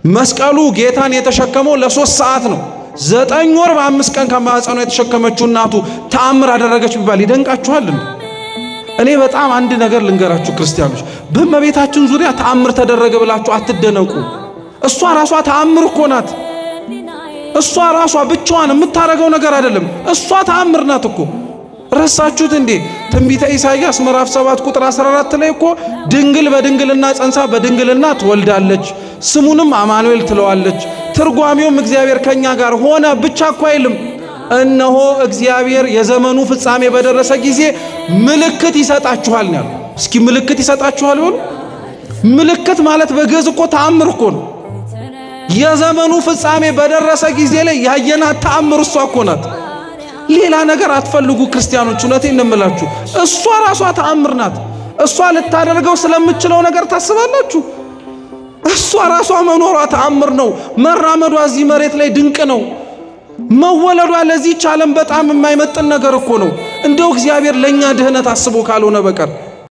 መስቀሉ ጌታን የተሸከመው ለ3 ሰዓት ነው። 9 ወር በ5 ቀን ከማህፀኗ የተሸከመችው እናቱ ተአምር አደረገች ቢባል ይደንቃችኋል? እኔ በጣም አንድ ነገር ልንገራችሁ ክርስቲያኖች፣ በእመቤታችን ዙሪያ ተአምር ተደረገ ብላችሁ አትደነቁ። እሷ ራሷ ተአምር እኮ ናት። እሷ ራሷ ብቻዋን የምታረገው ነገር አይደለም። እሷ ተአምር ናት እኮ። ረሳችሁት እንዴ? ትንቢተ ኢሳይያስ ምዕራፍ 7 ቁጥር 14 ላይ እኮ ድንግል በድንግልና ጸንሳ በድንግልና ትወልዳለች፣ ስሙንም አማኑኤል ትለዋለች። ትርጓሜውም እግዚአብሔር ከኛ ጋር ሆነ ብቻ እኮ አይልም። እነሆ እግዚአብሔር የዘመኑ ፍጻሜ በደረሰ ጊዜ ምልክት ይሰጣችኋል ነው ያለው። እስኪ ምልክት ይሰጣችኋል በሉ። ምልክት ማለት በግዕዝ እኮ ተአምር እኮ ነው። የዘመኑ ፍጻሜ በደረሰ ጊዜ ላይ ያየናት ተአምር እሷ እኮ ናት። ሌላ ነገር አትፈልጉ ክርስቲያኖች፣ እውነቴን ነው የምላችሁ። እሷ ራሷ ተአምር ናት። እሷ ልታደርገው ስለምትችለው ነገር ታስባላችሁ? እሷ ራሷ መኖሯ ተአምር ነው። መራመዷ እዚህ መሬት ላይ ድንቅ ነው። መወለዷ ለዚህች ዓለም በጣም የማይመጥን ነገር እኮ ነው። እንደው እግዚአብሔር ለኛ ድህነት አስቦ ካልሆነ በቀር